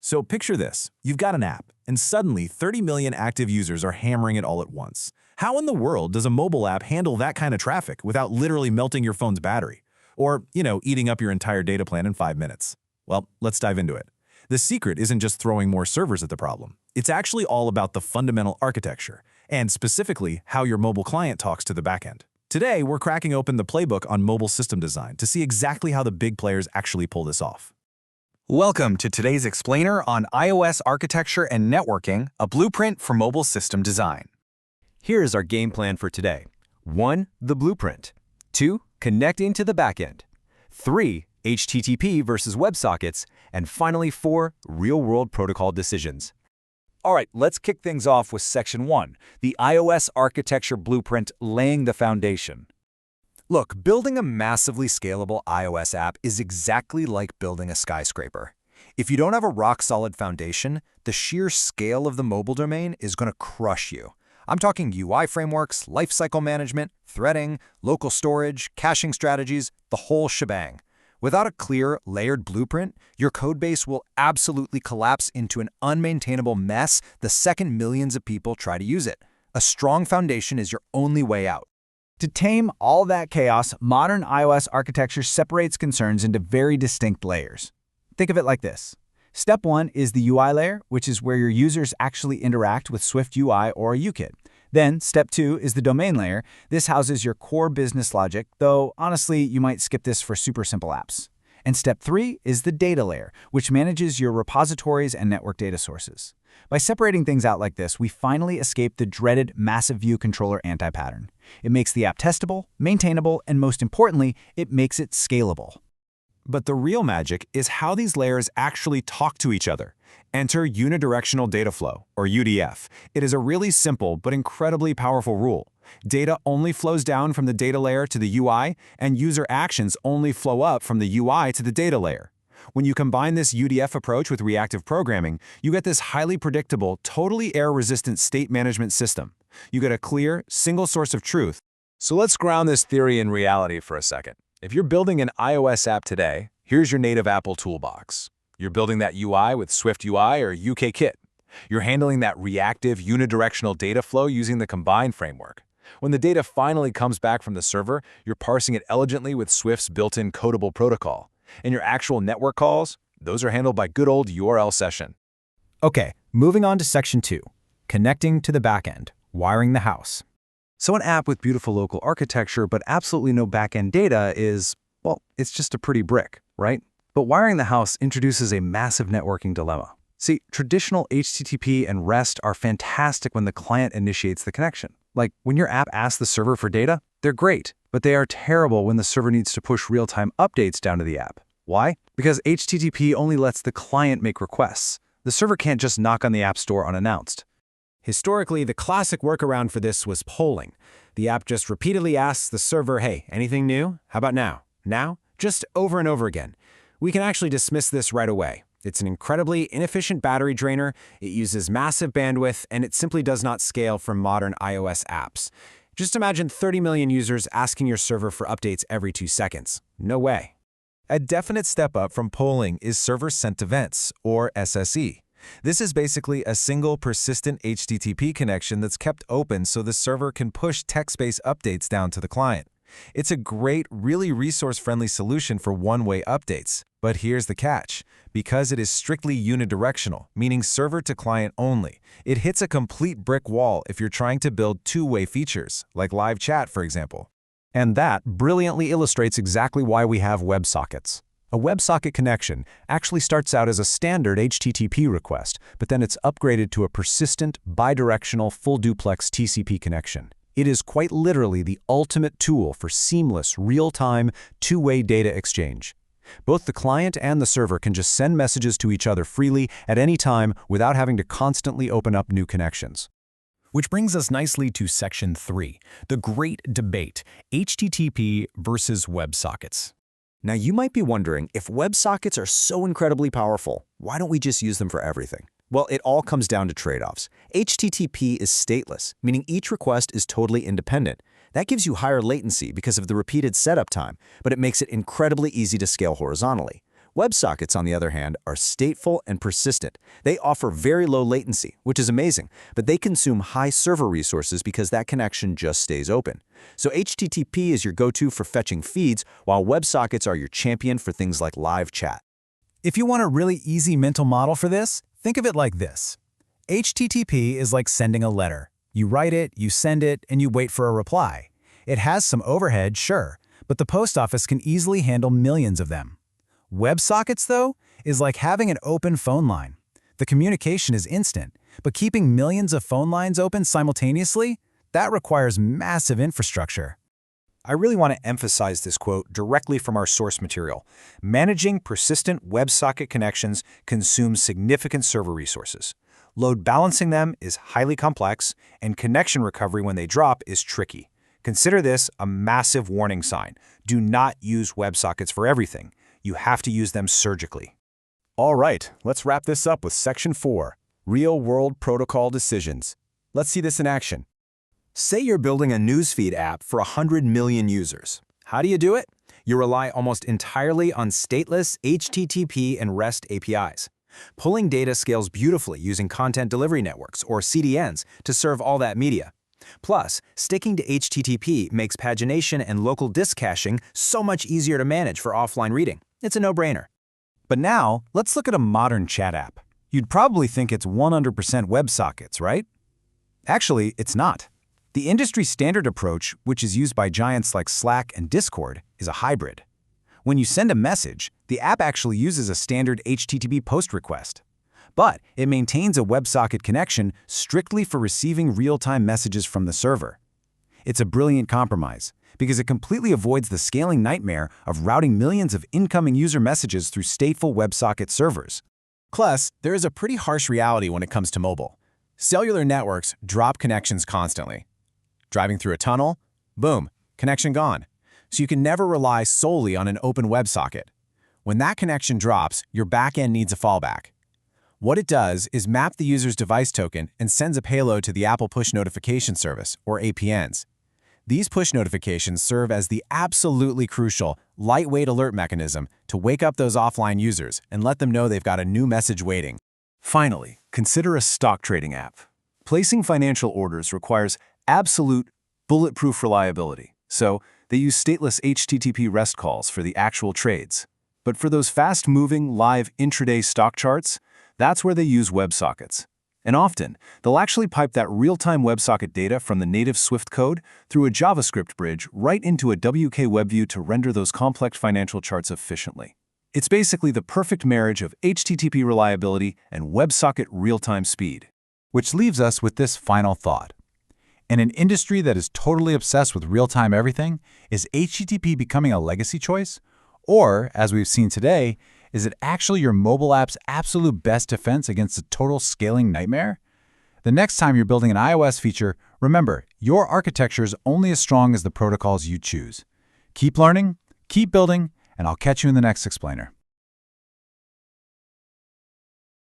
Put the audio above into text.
So picture this. You've got an app, and suddenly 30 million active users are hammering it all at once. How in the world does a mobile app handle that kind of traffic without literally melting your phone's battery? Or, eating up your entire data plan in 5 minutes? Well, let's dive into it. The secret isn't just throwing more servers at the problem. It's actually all about the fundamental architecture, and specifically how your mobile client talks to the backend. Today, we're cracking open the playbook on mobile system design to see exactly how the big players actually pull this off. Welcome to today's explainer on iOS architecture and networking, a blueprint for mobile system design. Here's our game plan for today. 1. The blueprint. 2. Connecting to the backend. 3. HTTP versus WebSockets. And finally, 4. Real-world protocol decisions. All right, let's kick things off with Section 1, the iOS architecture blueprint, laying the foundation. Look, building a massively scalable iOS app is exactly like building a skyscraper. If you don't have a rock-solid foundation, the sheer scale of the mobile domain is going to crush you. I'm talking UI frameworks, lifecycle management, threading, local storage, caching strategies, the whole shebang. Without a clear, layered blueprint, your codebase will absolutely collapse into an unmaintainable mess the second millions of people try to use it. A strong foundation is your only way out. To tame all that chaos, modern iOS architecture separates concerns into very distinct layers. Think of it like this. Step 1 is the UI layer, which is where your users actually interact with Swift UI or a UKit. Then, Step 2 is the domain layer. This houses your core business logic, though honestly, you might skip this for super simple apps. And Step 3 is the data layer, which manages your repositories and network data sources. By separating things out like this, we finally escape the dreaded massive view controller anti-pattern. It makes the app testable, maintainable, and most importantly, it makes it scalable. But the real magic is how these layers actually talk to each other. Enter unidirectional data flow, or UDF. It is a really simple but incredibly powerful rule. Data only flows down from the data layer to the UI, and user actions only flow up from the UI to the data layer. When you combine this UDF approach with reactive programming, you get this highly predictable, totally error-resistant state management system. You get a clear, single source of truth. So let's ground this theory in reality for a second. If you're building an iOS app today, here's your native Apple toolbox. You're building that UI with Swift UI or UKit. You're handling that reactive, unidirectional data flow using the Combine framework. When the data finally comes back from the server, you're parsing it elegantly with Swift's built-in codable protocol. And your actual network calls, those are handled by good old URL session. Okay, moving on to Section 2, connecting to the backend, wiring the house. So an app with beautiful local architecture but absolutely no backend data is, well, it's just a pretty brick, right? But wiring the house introduces a massive networking dilemma. See, traditional HTTP and REST are fantastic when the client initiates the connection. Like when your app asks the server for data, they're great, but they are terrible when the server needs to push real-time updates down to the app. Why? Because HTTP only lets the client make requests. The server can't just knock on the App Store unannounced. Historically, the classic workaround for this was polling. The app just repeatedly asks the server, hey, anything new? How about now? Now? Just over and over again. We can actually dismiss this right away. It's an incredibly inefficient battery drainer, it uses massive bandwidth, and it simply does not scale for modern iOS apps. Just imagine 30 million users asking your server for updates every 2 seconds. No way. A definite step up from polling is server-sent events, or SSE. This is basically a single persistent HTTP connection that's kept open so the server can push text-based updates down to the client. It's a great, really resource-friendly solution for one-way updates. But here's the catch. Because it is strictly unidirectional, meaning server to client only, it hits a complete brick wall if you're trying to build two-way features, like live chat, for example. And that brilliantly illustrates exactly why we have WebSockets. A WebSocket connection actually starts out as a standard HTTP request, but then it's upgraded to a persistent, bidirectional, full-duplex TCP connection. It is quite literally the ultimate tool for seamless, real-time, two-way data exchange. Both the client and the server can just send messages to each other freely at any time without having to constantly open up new connections. Which brings us nicely to Section 3, the great debate, HTTP versus WebSockets. Now you might be wondering, if WebSockets are so incredibly powerful, why don't we just use them for everything? Well, it all comes down to trade-offs. HTTP is stateless, meaning each request is totally independent. That gives you higher latency because of the repeated setup time, but it makes it incredibly easy to scale horizontally. WebSockets, on the other hand, are stateful and persistent. They offer very low latency, which is amazing, but they consume high server resources because that connection just stays open. So HTTP is your go-to for fetching feeds, while WebSockets are your champion for things like live chat. If you want a really easy mental model for this, think of it like this. HTTP is like sending a letter. You write it, you send it, and you wait for a reply. It has some overhead, sure, but the post office can easily handle millions of them. WebSockets, though, is like having an open phone line. The communication is instant, but keeping millions of phone lines open simultaneously, that requires massive infrastructure. I really want to emphasize this quote directly from our source material. Managing persistent WebSocket connections consumes significant server resources. Load balancing them is highly complex, and connection recovery when they drop is tricky. Consider this a massive warning sign. Do not use WebSockets for everything. You have to use them surgically. All right, let's wrap this up with Section 4, Real-World Protocol Decisions. Let's see this in action. Say you're building a newsfeed app for 100 million users. How do you do it? You rely almost entirely on stateless HTTP and REST APIs. Pulling data scales beautifully using content delivery networks, or CDNs, to serve all that media. Plus, sticking to HTTP makes pagination and local disk caching so much easier to manage for offline reading. It's a no-brainer. But now, let's look at a modern chat app. You'd probably think it's 100% WebSockets, right? Actually, it's not. The industry standard approach, which is used by giants like Slack and Discord, is a hybrid. When you send a message, the app actually uses a standard HTTP post request. But it maintains a WebSocket connection strictly for receiving real-time messages from the server. It's a brilliant compromise because it completely avoids the scaling nightmare of routing millions of incoming user messages through stateful WebSocket servers. Plus, there is a pretty harsh reality when it comes to mobile. Cellular networks drop connections constantly. Driving through a tunnel? Boom, connection gone. So you can never rely solely on an open WebSocket. When that connection drops, your backend needs a fallback. What it does is map the user's device token and sends a payload to the Apple Push Notification Service, or APNs. These push notifications serve as the absolutely crucial, lightweight alert mechanism to wake up those offline users and let them know they've got a new message waiting. Finally, consider a stock trading app. Placing financial orders requires absolute, bulletproof reliability, so they use stateless HTTP REST calls for the actual trades. But for those fast-moving, live intraday stock charts, that's where they use WebSockets. And often, they'll actually pipe that real-time WebSocket data from the native Swift code through a JavaScript bridge right into a WK web view to render those complex financial charts efficiently. It's basically the perfect marriage of HTTP reliability and WebSocket real-time speed. Which leaves us with this final thought. In an industry that is totally obsessed with real-time everything, is HTTP becoming a legacy choice? Or, as we've seen today, is it actually your mobile app's absolute best defense against a total scaling nightmare? The next time you're building an iOS feature, remember, your architecture is only as strong as the protocols you choose. Keep learning, keep building, and I'll catch you in the next explainer.